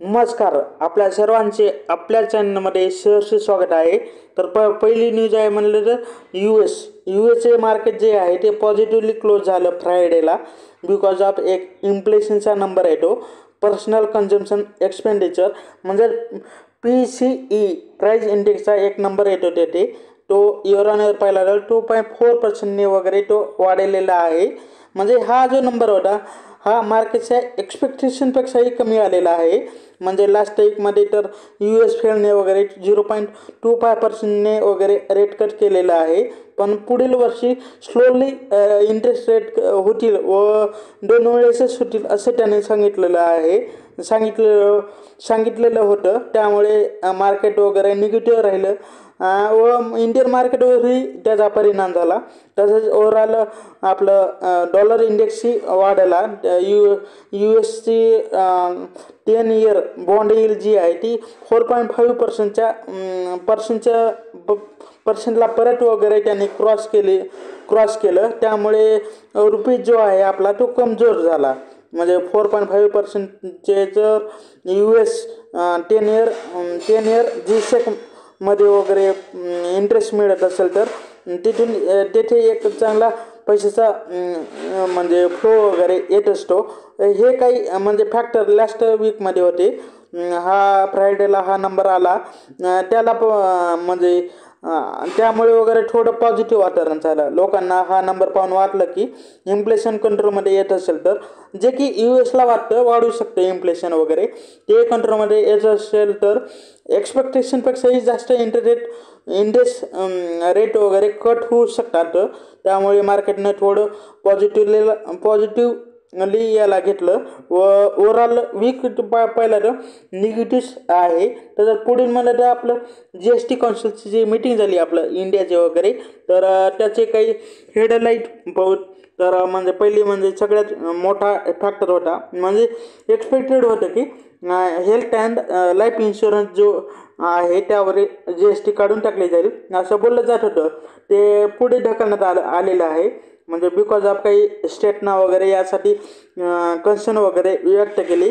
नमस्कार. आपल्या सर्वांचे आपल्या चॅनलमध्ये सहर्ष स्वागत आहे. तर पहिली न्यूज आहे म्हणलं तर USA मार्केट जे आहे ते पॉझिटिव्हली क्लोज झालं फ्रायडेला बिकॉज ऑफ एक इन्फ्लेशनचा नंबर आहे तो पर्सनल कन्झम्पशन एक्सपेंडिचर म्हणजे PCE प्राईस इंडेक्सचा एक नंबर येतो तिथे. तो इयर ऑन इयर पाहिला तर 2.4%ने वगैरे तो वाढलेला आहे. म्हणजे हा जो नंबर होता हा मार्केटच्या एक्सपेक्टेशनपेक्षाही कमी आलेला आहे. म्हणजे लास्ट वीकमध्ये तर फेडने वगैरे 0.25%ने वगैरे रेट कट केलेला आहे. पण पुढील वर्षी स्लोली इंटरेस्ट रेट होतील व 2 वेळेसच होतील असं त्याने सांगितलेलं होतं. त्यामुळे मार्केट वगैरे निगेटिव्ह राहिलं व इंडियन मार्केटवरही त्याचा परिणाम झाला. तसंच ओव्हरऑल आपलं डॉलर इंडेक्सही वाढला. USची 10 इयर बॉन्ड यील्ड जी आहे ती 4.5%च्या पर्सेंटला परत वगैरे त्यांनी क्रॉस केलं. त्यामुळे रुपीज जो आहे आपला तो कमजोर झाला. म्हणजे 4.5%चे जर US 10 इयर G-Sec मध्ये वगैरे इंटरेस्ट मिळत असेल तर तेथे एक चांगला पैशाचा म्हणजे फ्लो वगैरे येत असतो. हे काही म्हणजे फॅक्टर लास्ट वीकमध्ये होते. हा फ्रायडेला हा नंबर आला त्याला म्हणजे त्यामुळे वगैरे थोडं पॉझिटिव्ह वातावरण झालं. लोकांना हा नंबर पाहून वाटलं की इन्फ्लेशन कंट्रोलमध्ये येत असेल तर जे की USला वाटतं वाढू शकतं इन्फ्लेशन वगैरे ते कंट्रोलमध्ये येत असेल तर एक्सपेक्टेशनपेक्षाही जास्त इंटरेस्ट रेट वगैरे कट होऊ शकतात. त्यामुळे मार्केटनं थोडं पॉझिटिव्हली याला घेतलं व ओव्हरऑल वीक पाहिलं तर निगेटिव्ह आहे. तर पुढील म्हणलं तर आपलं GST काउन्सिलची जी मीटिंग झाली आपलं इंडियाचे वगैरे तर त्याचे काही हेडलाईट बहुत तर म्हणजे पहिली म्हणजे सगळ्यात मोठा फॅक्टर होता म्हणजे एक्सपेक्टेड होतं की हेल्थ अँड लाईफ इन्शुरन्स जो आहे त्यावर GST काढून टाकले जाईल असं बोललं जात होतं. ते पुढे ढकलण्यात आलेलं आहे. म्हणजे बिकॉज ऑफ काही स्टेटना वगैरे यासाठी कन्सर्न वगैरे व्यक्त केली.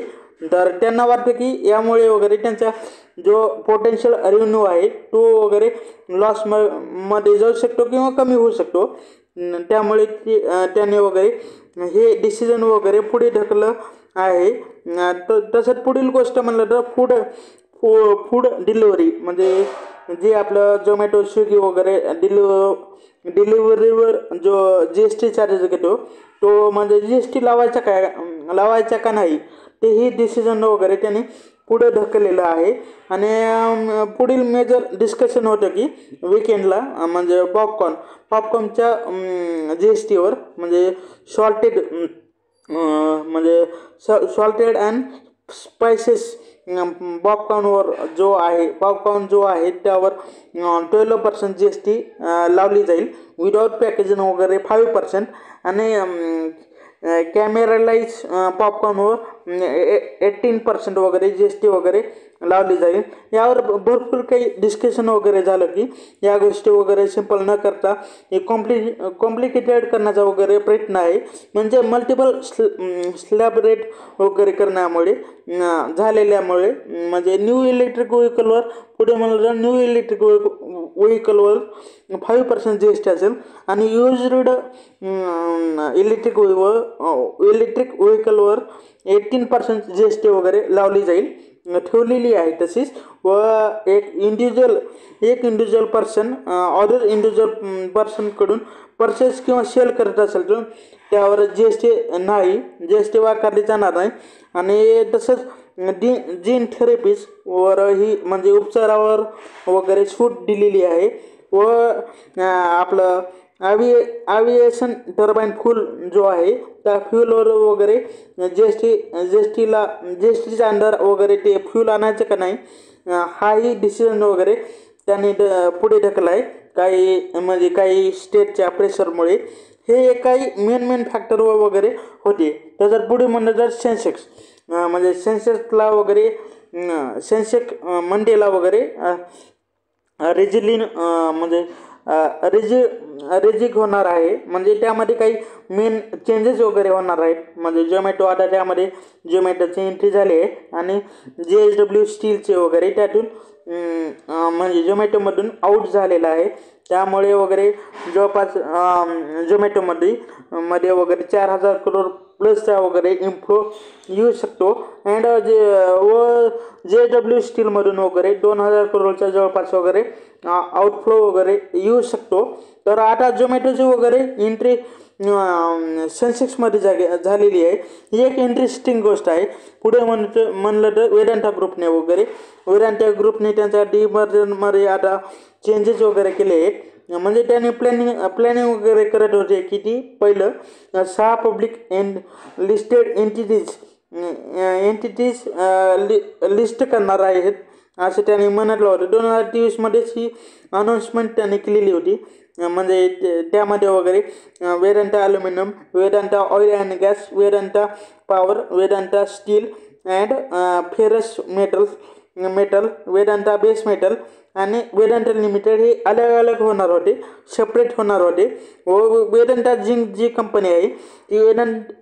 तर त्यांना वाटतं की यामुळे वगैरे त्यांचा जो पोटेन्शियल रेव्हेन्यू आहे तो वगैरे मध्ये जाऊ शकतो किंवा कमी होऊ शकतो. त्यामुळे त्याने वगैरे हे डिसिजन वगैरे पुढे ढकललं आहे. तसंच पुढील गोष्ट म्हणलं तर फूड डिलिव्हरी म्हणजे जे आपलं झोमॅटो स्विगी वगैरे डिलिव्हरीवर जो GST चार्जेस घेतो तो म्हणजे GST लावायचा का नाही तेही डिसिजन वगैरे त्याने पुढे ढकललेलं आहे. आणि पुढील मेजर डिस्कशन होतं की विकेंडला म्हणजे पॉपकॉर्नच्या GSTवर म्हणजे सॉल्टेड अँड स्पायसेस पॉपकॉर्न जो आहे त्यावर 12% GST लावली जाईल. विदाउट पॅकेजिंग वगैरे 5% आणि कॅमेरालाइज पॉपकॉर्नवर 18% वगैरे GST वगैरे लावली जाईल. यावर भरपूर काही डिस्कशन वगैरे झालं की या गोष्टी वगैरे सिंपल न करता हे कॉम्प्लिकेटेड करण्याचा वगैरे प्रयत्न आहे. म्हणजे मल्टिपल स्लॅब रेट वगैरे करण्यामुळे झालेल्यामुळे म्हणजे न्यू इलेक्ट्रिक व्हेकलवर पुढे म्हणलं तर न्यू इलेक्ट्रिक व्हेकलवर 5% GST असेल आणि युज्ड इलेक्ट्रिक व्हेकलवर 18% GST वगैरे लावली जाईल ठेवलेली आहे. तशीच व एक इंडिव्हिज्युअल पर्सन अदर इंडिव्हिज्युअल पर्सनकडून परचेस किंवा सेल करत असेल तर त्यावर GST आकारली जाणार नाही. आणि तसंच जीन थेरपीजवरही म्हणजे उपचारावर वगैरे सूट दिलेली आहे. व आपलं आविएशन टर्बाईन फ्यूल जो आहे त्या फ्यूलवर वगैरे GSTच्या अंडर वगैरे ते फ्यूल आणायचं का नाही हाही डिसिजन वगैरे त्यांनी पुढे ढकलला आहे. काही स्टेटच्या प्रेशरमुळे हे काही मेन फॅक्टर वगैरे होते. तर पुढे म्हणलं तर सेन्सेक्स म्हणजे सेन्सेक्सला वगैरे मंडेला वगैरे रेजिलिन म्हणजे रिजिक होणार आहे. म्हणजे त्यामध्ये काही मेन चेंजेस वगैरे होणार आहेत. म्हणजे झोमॅटो आता त्यामध्ये झोमॅटोची एंट्री झाली आहे आणि JSW स्टीलचे वगैरे त्यातून म्हणजे झोमॅटोमधून आऊट झालेला आहे. त्यामुळे वगैरे जवळपास झोमॅटोमध्ये वगैरे 4,000 करोड प्लसचा वगैरे इन्फ्लो येऊ शकतो. अँड JSW स्टीलमधून वगैरे 2,000 करोडच्या जवळपास वगैरे आउटफ्लो वगैरे येऊ शकतो. तर आता झोमॅटोची वगैरे एंट्री सेन्सेक्समध्ये झालेली आहे. ही एक इंटरेस्टिंग गोष्ट आहे. पुढे म्हणलं तर वेदांता ग्रुपने त्यांच्या डीमर्जरमध्ये आता चेंजेस वगैरे केले आहेत. म्हणजे त्यांनी प्लॅनिंग वगैरे करत होते की ती पहिलं 6 पब्लिक लिस्टेड एंटिटीज लिस्ट करणार आहेत असं त्यांनी म्हटलं होतं. 2023मध्येच ही अनाऊन्समेंट त्यांनी केलेली होती. म्हणजे त्यामध्ये वगैरे Vedanta aluminium, Vedanta oil and gas, Vedanta power, Vedanta steel and ferrous metal, Vedanta base metal आणि वेदांता लिमिटेड हे अलग अलग होणार होते, सेपरेट होणार होते. व वेदांता झिंक जी कंपनी आहे ती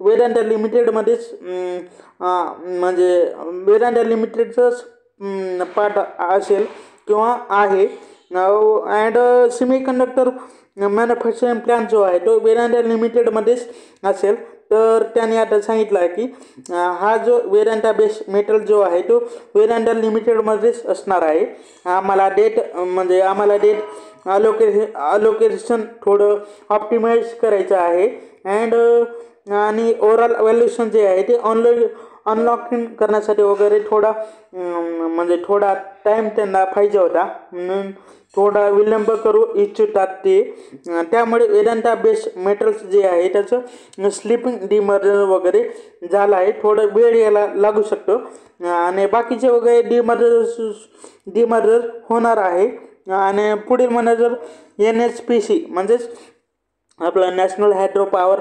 वेदांता लिमिटेडमध्येच म्हणजे वेदांता लिमिटेडचंच पार्ट असेल किंवा आहे. अँड सेमीकंडक्टर मॅन्युफॅक्चरिंग प्लांट जो आहे तो वेदांता लिमिटेडमध्येच असेल. तर त्याने आता सांगितलं आहे की हा जो वेदांता बेस मेटल जो आहे तो वेदांता लिमिटेडमध्येच असणार आहे. आम्हाला डेट अलोकेशन थोडं ऑप्टिमाइज करायचं आहे. आणि ओव्हरऑल व्हॅल्युएशन जे आहे ते अनलॉकिंग करण्यासाठी वगैरे थोडा टाईम त्यांना पाहिजे होता, म्हणून थोडा विलंब करू इच्छितात ते. त्यामुळे वेदांता बेस मेटल्स जे आहे त्याचं स्लिपिंग डिमर्जर वगैरे झालं आहे. थोडं वेळ यायला लागू शकतो आणि बाकीचे वगैरे डिमर्जर होणार आहे. आणि पुढील म्हणा जर NHPC म्हणजेच आपलं नॅशनल हायड्रो पॉवर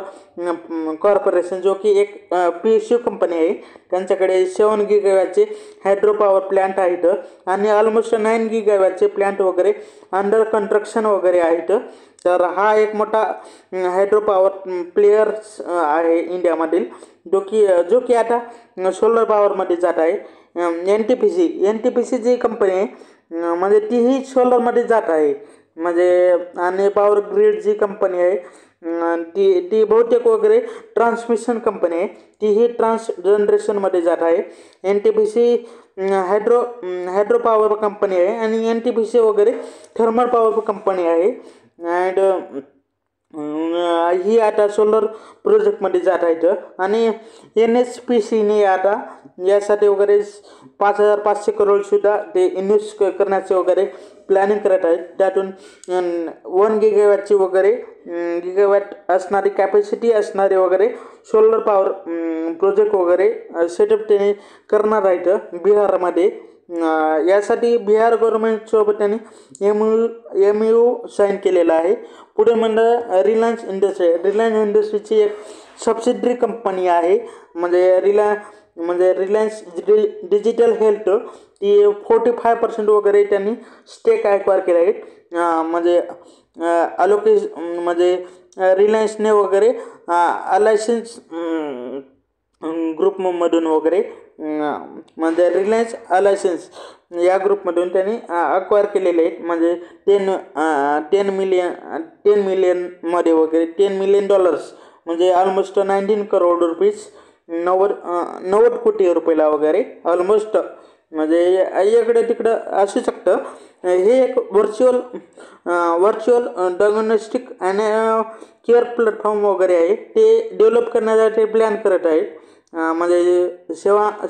कॉर्पोरेशन जो की एक PSU कंपनी आहे, त्यांच्याकडे 7 गीगावॅटचे हायड्रो पॉवर प्लॅन्ट आहेत आणि ऑलमोस्ट 9 गीगावॅटचे प्लॅन्ट वगैरे अंडर कन्स्ट्रक्शन वगैरे आहेत. तर हा एक मोठा हायड्रो पॉवर प्लेयर्स आहे इंडियामधील, जो की आता सोलर पॉवरमध्ये जात आहे. NTPC जी कंपनी आहे म्हणजे तीही सोलरमध्ये जात आहे. म्हणजे आणि पॉवर ग्रीड जी कंपनी आहे ती बहुतेक वगैरे ट्रान्समिशन कंपनी आहे, तीही जनरेशनमध्ये जात आहे. NTPC हायड्रो पॉवर कंपनी आहे आणि NTPC वगैरे थर्मल पॉवर कंपनी आहे. अँड ही आता सोलर प्रोजेक्टमध्ये जात आहेत. आणि NHPCने आता यासाठी वगैरे 5,500 करोडसुद्धा ते इन्व्हेस्ट करण्याचे वगैरे प्लॅनिंग करत आहेत. त्यातून 1 गिगावॅट असणारी कॅपॅसिटी असणारे वगैरे सोलर पॉवर प्रोजेक्ट वगैरे सेटअप त्याने करणार आहेत बिहारमध्ये. यासाठी बिहार गव्हर्नमेंटसोबत त्यांनी MOU साईन केलेला आहे. पुढे म्हणलं रिलायन्स इंडस्ट्रीची एक सबसिडरी कंपनी आहे. म्हणजे रिलायन्स डिजिटल हेल्थ ती 45% वगैरे त्यांनी स्टेक ॲक्वायर केले आहेत. म्हणजे रिलायन्सने वगैरे अलायन्स ग्रुपमधून वगैरे म्हणजे रिलायन्स अलायन्स या ग्रुपमधून त्यांनी अक्वायर केलेले आहेत. म्हणजे 10 मिलियनमध्ये वगैरे $10 मिलियन म्हणजे ऑलमोस्ट 19 करोड रुपीज, 90 कोटी रुपयाला वगैरे ऑलमोस्ट. म्हणजे इकडे तिकडं असू शकतं. हे एक व्हर्च्युअल डायग्नोस्टिक आणि केअर प्लॅटफॉर्म वगैरे आहे, ते डेव्हलप करण्यासाठी प्लॅन करत आहेत. म्हणजे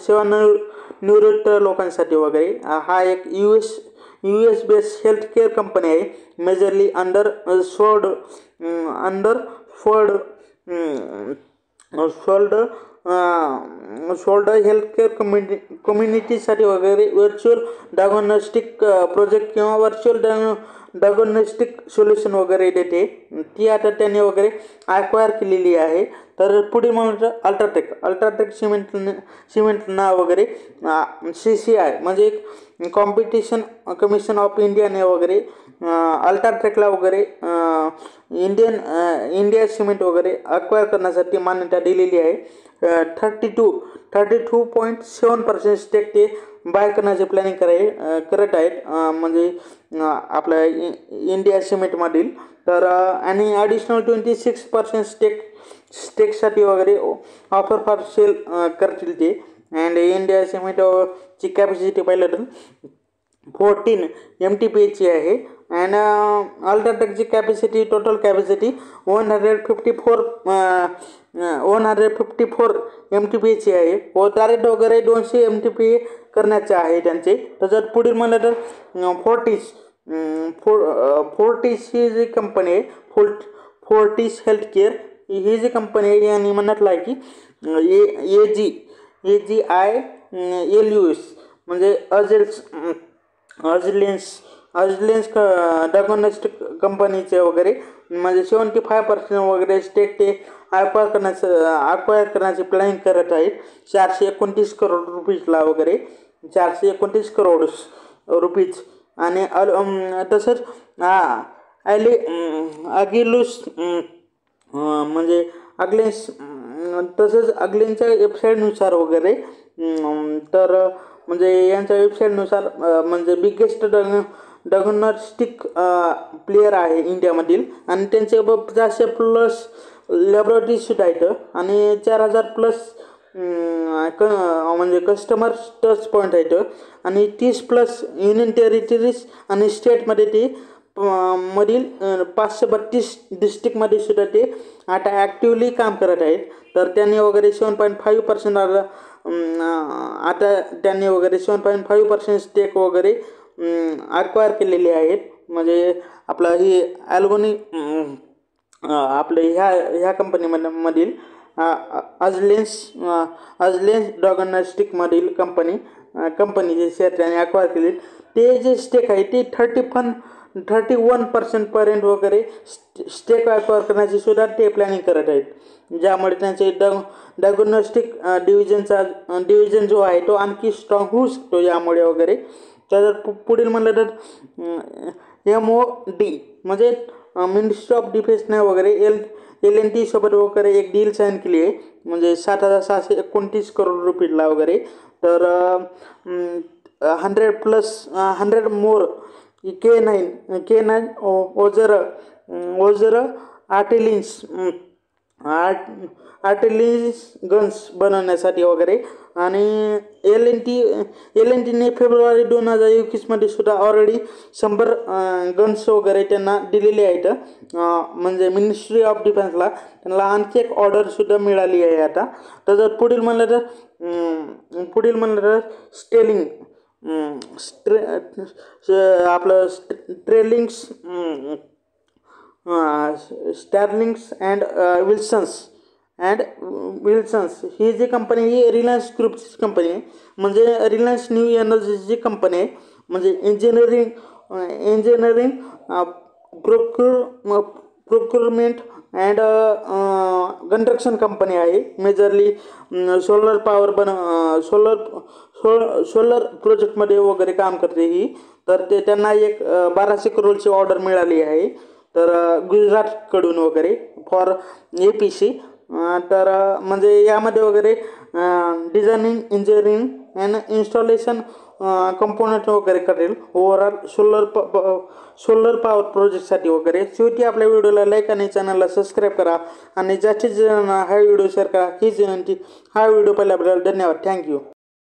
सेवानिवृत्त लोकांसाठी वगैरे. हा एक US based health care company आहे, मेजरली अंडर शोल्डर हेल्थकेअर कम्युनिटीसाठी वगैरे व्हर्च्युअल डायग्नोस्टिक प्रोजेक्ट किंवा व्हर्च्युअल डायग्नोस्टिक सोल्युशन वगैरे देते, ती आता त्यांनी वगैरे ॲक्वायर केलेली आहे. तर पुढे म्हणलं अल्ट्राटेक सिमेंट नाव वगैरे CCI म्हणजे कॉम्पिटिशन कमिशन ऑफ इंडियाने वगैरे अल्ट्राटेकला वगैरे इंडिया सिमेंट वगैरे अक्वायर करण्यासाठी मान्यता दिलेली आहे. 32.7% स्टेक ते बाय करण्याचे प्लॅनिंग करत आहेत, म्हणजे आपल्या इंडिया सिमेंटमधील. तर आणि ॲडिशनल 26% स्टेकसाठी वगैरे ऑफर फॉर सेल करतील ते. अँड इंडिया सिमेंटची कॅपॅसिटी पाहिलं तर 14 MTPAची आहे. अँड अल्ट्राटेकची टोटल कॅपॅसिटी 154 MTPAची आहे व टार्गेट वगैरे 200 MTPA करण्याचे आहे त्यांचे. तसंच पुढील म्हणलं तर फोर्टिस ही जी कंपनी आहे, फोर्टिस हेल्थकेअर ही जी कंपनी आहे यांनी म्हटलं आहे की AGILUS म्हणजे अजलेन्स डायग्नोस्टिक कंपनीचे वगैरे म्हणजे 75% वगैरे स्टेक ते अक्वायर करण्याची प्लॅनिंग करत आहेत. 429 करोड रुपीजला वगैरे 429 करोड रुपीज. आणि तसंच अगिलुस म्हणजे अगलेनच्या वेबसाईटनुसार वगैरे तर म्हणजे यांच्या वेबसाईटनुसार म्हणजे बिगेस्ट डायग्नोस्टिक प्लेयर आहे इंडियामधील. आणि त्यांचे 400+ लॅबोरेटरीसुद्धा आहेत आणि 4000+ म्हणजे कस्टमर टच पॉईंट आहेत आणि 30+ युनियन टेरिटरीज आणि स्टेटमध्ये ते मधील 532 डिस्ट्रिक्टमध्ये सुद्धा ते आता ॲक्टिवली काम करत आहेत. तर त्यांनी वगैरे 7.5% आता त्यांनी वगैरे 7.5% स्टेक वगैरे अक्वायर केलेले आहेत. म्हणजे आपलं ही ॲल्बोनी आपले ह्या कंपनीमधील अजलेन्स डायग्नोस्टिकमधील कंपनीचे शेअर त्यांनी अक्वायर केले. ते जे स्टेक आहे ते 31% पर्यंत वगैरे स्टेक अक्वायर करण्याची सुद्धा ते प्लॅनिंग करत आहेत, ज्यामुळे त्यांचे डायग्नोस्टिक डिव्हिजन जो आहे तो आणखी स्ट्रॉंग होऊ शकतो यामुळे वगैरे. तर पुढील म्हणलं तर MOD म्हणजे मिनिस्ट्री ऑफ डिफेन्सने वगैरे L&T सोबत वगैरे एक डील साईन केली आहे, म्हणजे 7,629 करोड रुपीजला वगैरे. तर 100 मोर K9 ओझर आर्टिलन्स गन्स बनवण्यासाठी वगैरे. आणि L&Tने फेब्रुवारी 2021 सुद्धा ऑलरेडी 100 गन्स वगैरे त्यांना दिलेले आहेत. म्हणजे मिनिस्ट्री ऑफ डिफेन्सला त्यांना आणखी एक ऑर्डरसुद्धा मिळाली आहे आता. तर पुढील म्हणलं तर आपलं स्टर्लिंग्स अँड विल्सन्स ही जी कंपनी ही रिलायन्स ग्रुपची कंपनी आहे. म्हणजे रिलायन्स न्यू एनर्जीची कंपनी आहे. म्हणजे engineering procurement and construction company आहे. मेजरली सोलर प्रोजेक्टमध्ये वगैरे काम करते ही. तर त्यांना एक 1200 करोडची ऑर्डर मिळाली आहे, तर गुजरातकडून वगैरे फॉर APC. तर म्हणजे यामध्ये वगैरे designing, engineering and installation component वगैरे करेल ओव्हरऑल सोलर पॉवर प्रोजेक्टसाठी वगैरे. शेवटी आपल्या व्हिडिओला लाईक आणि चॅनलला सबस्क्राईब करा आणि जास्तीत जास्त हा व्हिडिओ शेअर करा हीच विनंती. हा व्हिडिओ पाहिल्याबद्दल धन्यवाद. थँक्यू.